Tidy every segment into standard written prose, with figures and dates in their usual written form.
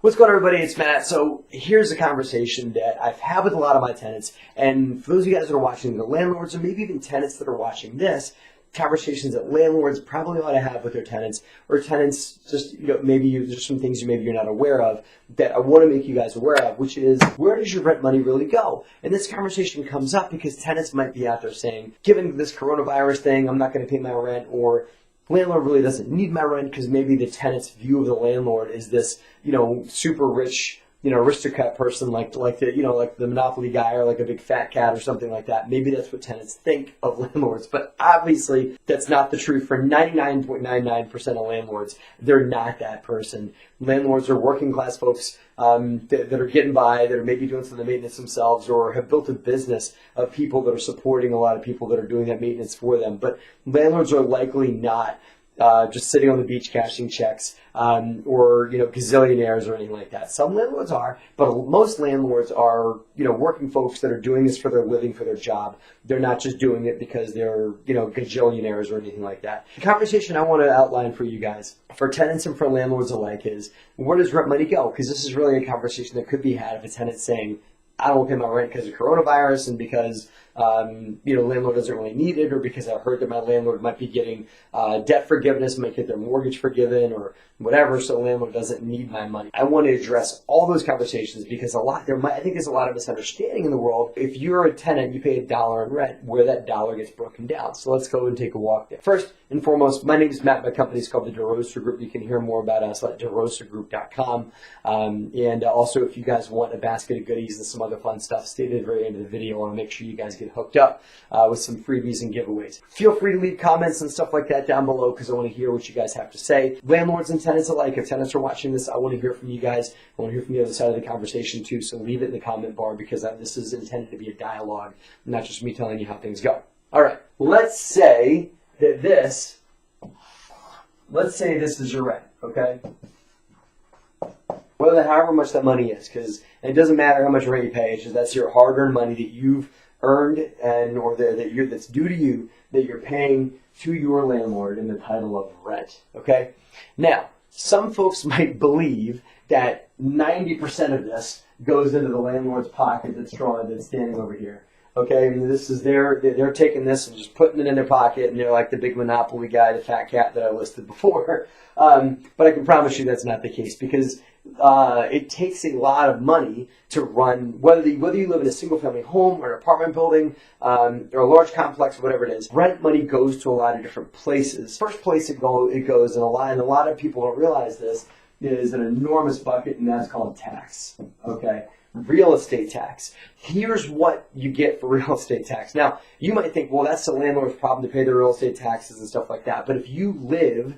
What's going on, everybody? It's Matt. So here's a conversation that I've had with a lot of my tenants. And for those of you guys that are watching, the landlords, or maybe even tenants that are watching this, conversations that landlords probably ought to have with their tenants, or tenants just, maybe there's some things maybe you're not aware of that I want to make you guys aware of, which is, where does your rent money really go? And this conversation comes up because tenants might be out there saying, given this coronavirus thing, I'm not going to pay my rent, or landlord really doesn't need my rent because maybe the tenant's view of the landlord is this, super rich, aristocrat person like the Monopoly guy, or like a big fat cat or something like that. Maybe that's what tenants think of landlords, but obviously that's not the truth for 99.99% of landlords. They're not that person. Landlords are working class folks that are getting by, that are maybe doing some of the maintenance themselves, or have built a business of people that are supporting a lot of people that are doing that maintenance for them. But landlords are likely not just sitting on the beach cashing checks, or gazillionaires or anything like that. Some landlords are, but most landlords are working folks that are doing this for their living, for their job. They're not just doing it because they're gajillionaires or anything like that. The conversation I want to outline for you guys, for tenants and for landlords alike, is where does rent money go? Because this is really a conversation that could be had if a tenant's saying, I don't pay my rent because of coronavirus, and because landlord doesn't really need it, or because I heard that my landlord might be getting debt forgiveness, might get their mortgage forgiven, or whatever, so landlord doesn't need my money. I want to address all those conversations because I think there's a lot of misunderstanding in the world. If you're a tenant, you pay $1 in rent, where that dollar gets broken down. So let's go and take a walk there. First and foremost, my name is Matt. My company is called the Derosa Group. You can hear more about us at derosagroup.com. And also, if you guys want a basket of goodies and some other fun stuff, stay to the very end of the video. I want to make sure you guys get hooked up with some freebies and giveaways. Feel free to leave comments and stuff like that down below because I want to hear what you guys have to say. Landlords and tenants alike, if tenants are watching this, I want to hear from you guys. I want to hear from the other side of the conversation too, so leave it in the comment bar because this is intended to be a dialogue, not just me telling you how things go. All right, let's say this is your rent, okay? However much that money is, because it doesn't matter how much rent you pay, it's just that's your hard-earned money that you've earned that's due to you, that you're paying to your landlord in the title of rent, okay? Now, some folks might believe that 90% of this goes into the landlord's pocket that's standing over here. Okay, and this is they're taking this and just putting it in their pocket, and they're like the big Monopoly guy, the fat cat that I listed before. But I can promise you that's not the case, because it takes a lot of money to run, whether you live in a single-family home or an apartment building or a large complex, whatever it is. Rent money goes to a lot of different places. First place it goes, and a lot of people don't realize this, is an enormous bucket, and that's called tax. Okay. Real estate tax. Here's what you get for real estate tax. Now, you might think, well, that's the landlord's problem to pay the real estate taxes and stuff like that. But if you live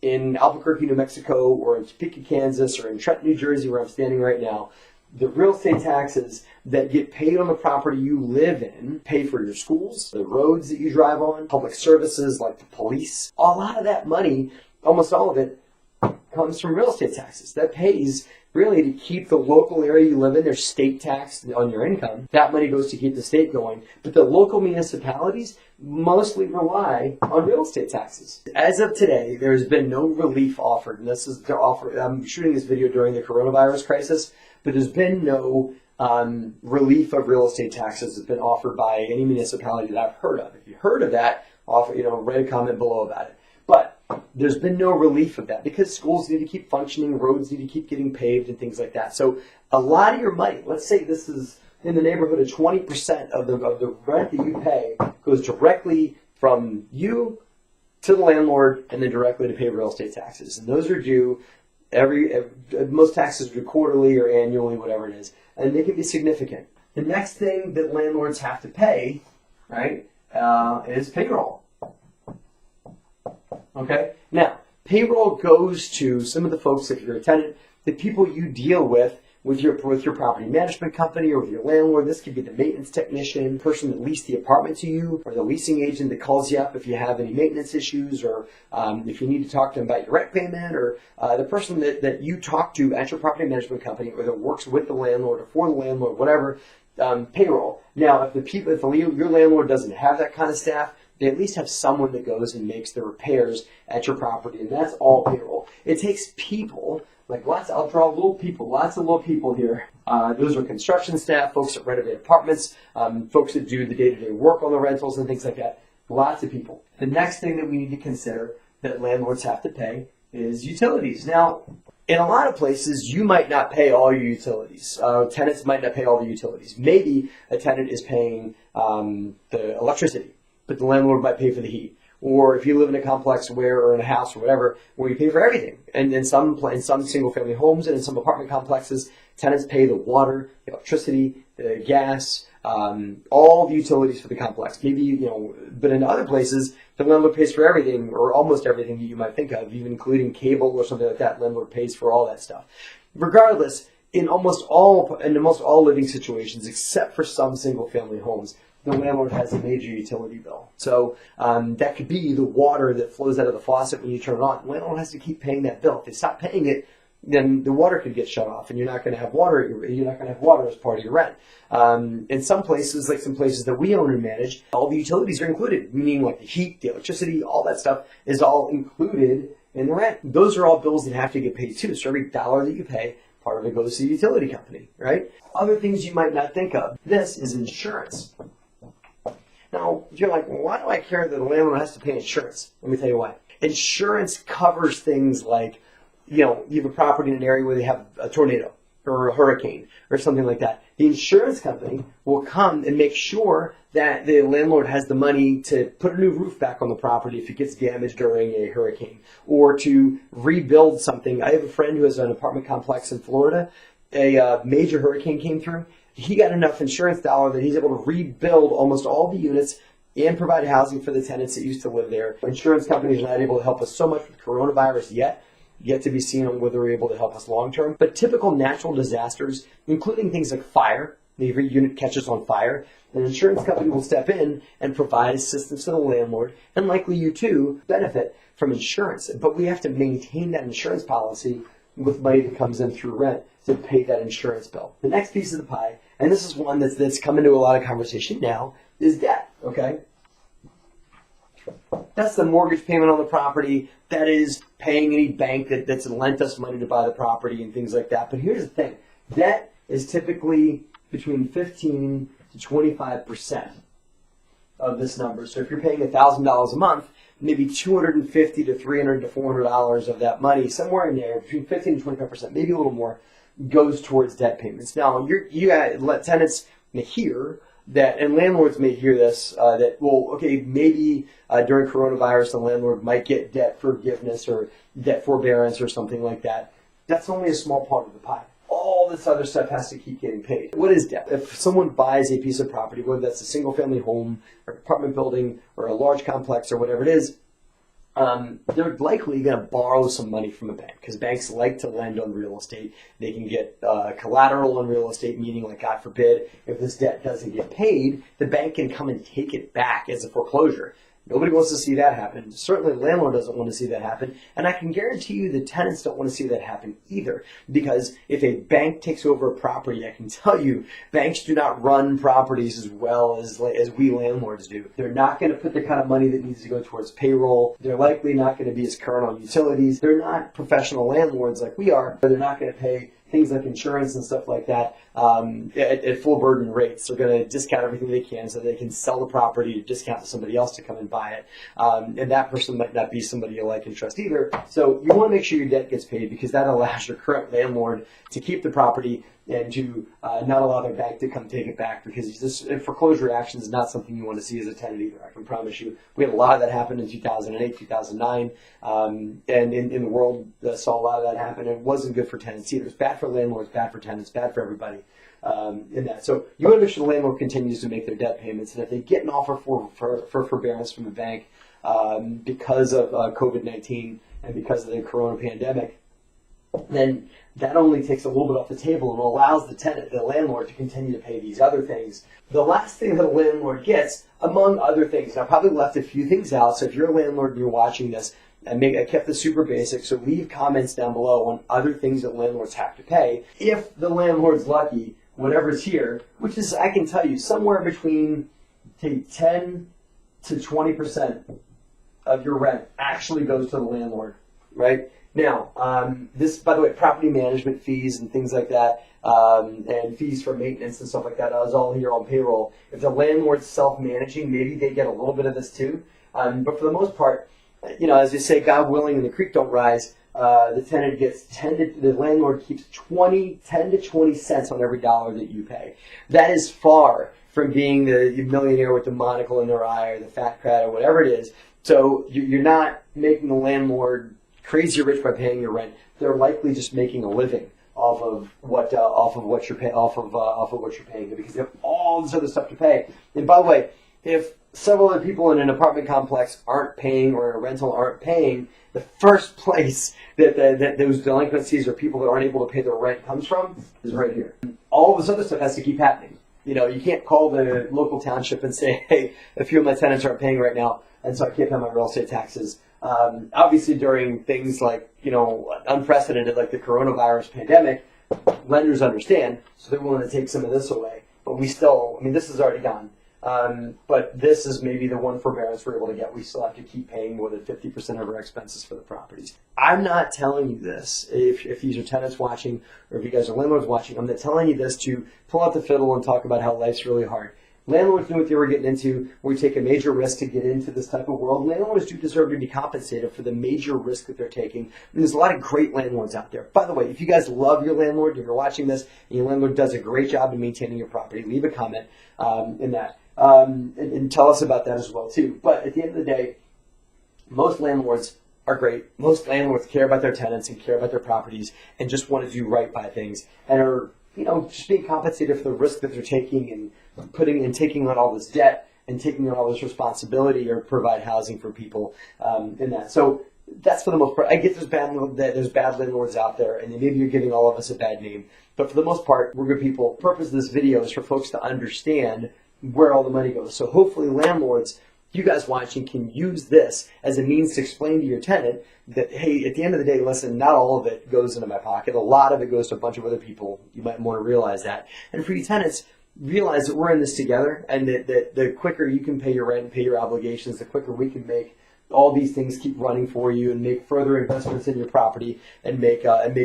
in Albuquerque, New Mexico, or in Topeka, Kansas, or in Trenton, New Jersey, where I'm standing right now, the real estate taxes that get paid on the property you live in pay for your schools, the roads that you drive on, public services like the police. A lot of that money, almost all of it, comes from real estate taxes. That pays really to keep the local area you live in. There's state tax on your income. That money goes to keep the state going. But the local municipalities mostly rely on real estate taxes. As of today, there's been no relief offered. And I'm shooting this video during the coronavirus crisis, but there's been no relief of real estate taxes that's been offered by any municipality that I've heard of. If you heard of that, write a comment below about it. But there's been no relief of that because schools need to keep functioning, roads need to keep getting paved and things like that. So a lot of your money, let's say this is in the neighborhood of 20% of the rent that you pay, goes directly from you to the landlord and then directly to pay real estate taxes. And those are due most taxes are due quarterly or annually, whatever it is. And they can be significant. The next thing that landlords have to pay, right, is payroll. Okay? Now, payroll goes to some of the folks, if you're a tenant, the people you deal with your property management company or with your landlord. This could be the maintenance technician, the person that leased the apartment to you, or the leasing agent that calls you up if you have any maintenance issues, or if you need to talk to them about your rent payment, or the person that you talk to at your property management company, or that works with the landlord or for the landlord, whatever. Payroll. Now, if your landlord doesn't have that kind of staff, they at least have someone that goes and makes the repairs at your property, and that's all payroll. It takes people, like I'll draw lots of little people here. Those are construction staff, folks that renovate apartments, folks that do the day-to-day work on the rentals and things like that. Lots of people. The next thing that we need to consider that landlords have to pay is utilities. Now, in a lot of places, you might not pay all your utilities. Tenants might not pay all the utilities. Maybe a tenant is paying the electricity, but the landlord might pay for the heat. Or if you live in a complex or in a house or whatever, where you pay for everything. And in some single-family homes and in some apartment complexes, tenants pay the water, the electricity, the gas, all the utilities for the complex. Maybe, but in other places, the landlord pays for everything or almost everything that you might think of, even including cable or something like that. Landlord pays for all that stuff. Regardless, in almost all living situations, except for some single-family homes, the landlord has a major utility bill. So that could be the water that flows out of the faucet when you turn it on. The landlord has to keep paying that bill. If they stop paying it, then the water could get shut off, and you're not going to have water. You're not going to have water as part of your rent. In some places, like some places that we own and manage, all the utilities are included, meaning like the heat, the electricity, all that stuff is all included in the rent. Those are all bills that have to get paid too. So every dollar that you pay, part of it goes to the utility company, right? Other things you might not think of. This is insurance. Now, you're like, well, why do I care that the landlord has to pay insurance? Let me tell you why. Insurance covers things like, you have a property in an area where they have a tornado or a hurricane or something like that. The insurance company will come and make sure that the landlord has the money to put a new roof back on the property if it gets damaged during a hurricane, or to rebuild something. I have a friend who has an apartment complex in Florida. A major hurricane came through. He got enough insurance dollar that he's able to rebuild almost all the units and provide housing for the tenants that used to live there. Insurance companies are not able to help us so much with coronavirus yet to be seen on whether they're able to help us long term. But typical natural disasters, including things like fire, if your unit catches on fire, an insurance company will step in and provide assistance to the landlord, and likely you too benefit from insurance. But we have to maintain that insurance policy with money that comes in through rent to pay that insurance bill. The next piece of the pie, and this is one that's come into a lot of conversation now, is debt, okay? That's the mortgage payment on the property. That is paying any bank that's lent us money to buy the property and things like that. But here's the thing. Debt is typically between 15 to 25% of this number. So if you're paying $1,000 a month, maybe $250 to $300 to $400 of that money, somewhere in there, between 15 to 25%, maybe a little more, goes towards debt payments. Now, you let tenants hear that, and landlords may hear this, that, well, okay, maybe during coronavirus, the landlord might get debt forgiveness or debt forbearance or something like that. That's only a small part of the pie. All this other stuff has to keep getting paid. What is debt? If someone buys a piece of property, whether that's a single-family home or apartment building or a large complex or whatever it is, they're likely going to borrow some money from a bank, because banks like to lend on real estate. They can get collateral on real estate, meaning, like, God forbid, if this debt doesn't get paid, the bank can come and take it back as a foreclosure. Nobody wants to see that happen. Certainly the landlord doesn't want to see that happen. And I can guarantee you the tenants don't want to see that happen either. Because if a bank takes over a property, I can tell you, banks do not run properties as well as we landlords do. They're not going to put the kind of money that needs to go towards payroll. They're likely not going to be as current on utilities. They're not professional landlords like we are, but they're not going to pay things like insurance and stuff like that at full burden rates. They're going to discount everything they can so they can sell the property to discount to somebody else to come and buy it. And that person might not be somebody you like and trust either. So you want to make sure your debt gets paid, because that allows your current landlord to keep the property and to not allow their bank to come take it back, because this foreclosure action is not something you want to see as a tenant either. I can promise you. We had a lot of that happen in 2008, 2009, and in the world saw a lot of that happen. It wasn't good for tenants either. It's bad for landlords, bad for tenants, bad for everybody in that. So you want to make sure the landlord continues to make their debt payments, and if they get an offer for forbearance from the bank because of COVID-19 and because of the corona pandemic, then that only takes a little bit off the table and allows the landlord to continue to pay these other things. The last thing that a landlord gets, among other things, and I probably left a few things out, so if you're a landlord and you're watching this, I kept this super basic, so leave comments down below on other things that landlords have to pay. If the landlord's lucky, whatever's here, which is, I can tell you, somewhere between 10 to 20% of your rent actually goes to the landlord, right? Now, this, by the way, property management fees and things like that, and fees for maintenance and stuff like that, is all here on payroll. If the landlord's self-managing, maybe they get a little bit of this too. But for the most part, you know, as you say, God willing and the creek don't rise, the tenant gets the landlord keeps 10 to 20 cents on every dollar that you pay. That is far from being the millionaire with the monocle in their eye or the fat cat or whatever it is. So you're not making the landlord crazy rich by paying your rent. They're likely just making a living off of what you're paying, because they have all this other stuff to pay. And by the way, if several other people in an apartment complex aren't paying or a rental aren't paying, the first place that those delinquencies or people that aren't able to pay their rent comes from is right here. All this other stuff has to keep happening. You know, you can't call the local township and say, hey, a few of my tenants aren't paying right now, and so I can't pay my real estate taxes. Obviously, during things like, you know, unprecedented, like the coronavirus pandemic, lenders understand, so they're willing to take some of this away. But we still, I mean, this is already gone. But this is maybe the one forbearance we're able to get. We still have to keep paying more than 50% of our expenses for the properties. I'm not telling you this if these are tenants watching or if you guys are landlords watching. I'm not telling you this to pull out the fiddle and talk about how life's really hard. Landlords knew what they were getting into. We take a major risk to get into this type of world. Landlords do deserve to be compensated for the major risk that they're taking. And there's a lot of great landlords out there. By the way, if you guys love your landlord, if you're watching this and your landlord does a great job in maintaining your property, leave a comment in that. And tell us about that as well too. But at the end of the day, most landlords are great. Most landlords care about their tenants and care about their properties and just want to do right by things and are, you know, just being compensated for the risk that they're taking and taking on all this debt and taking on all this responsibility or provide housing for people in that. So that's for the most part. I get there's bad landlords out there, and maybe you're giving all of us a bad name. But for the most part, we're good people. The purpose of this video is for folks to understand where all the money goes. So hopefully landlords, you guys watching, can use this as a means to explain to your tenant that, hey, at the end of the day, listen, not all of it goes into my pocket. A lot of it goes to a bunch of other people. You might want to realize that. And for you tenants, realize that we're in this together, and that the quicker you can pay your rent and pay your obligations, the quicker we can make all these things keep running for you and make further investments in your property and make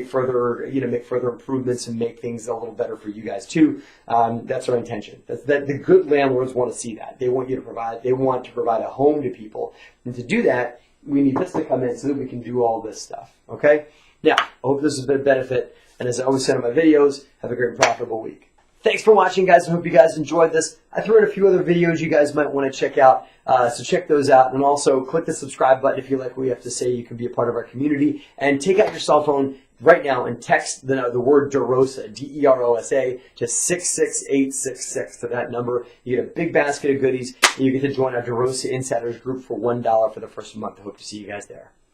further improvements and make things a little better for you guys too. That's our intention. That the good landlords want to see that. They want to provide a home to people. And to do that, we need this to come in so that we can do all this stuff. Okay? Now, I hope this has been a benefit. And as I always say in my videos, have a great and profitable week. Thanks for watching, guys. I hope you guys enjoyed this. I threw in a few other videos you guys might want to check out, so check those out. And also, click the subscribe button if you like what we have to say. You can be a part of our community. And take out your cell phone right now and text the word Derosa, D-E-R-O-S-A, to 66866 to that number. You get a big basket of goodies, and you get to join our Derosa Insiders group for $1 for the first month. I hope to see you guys there.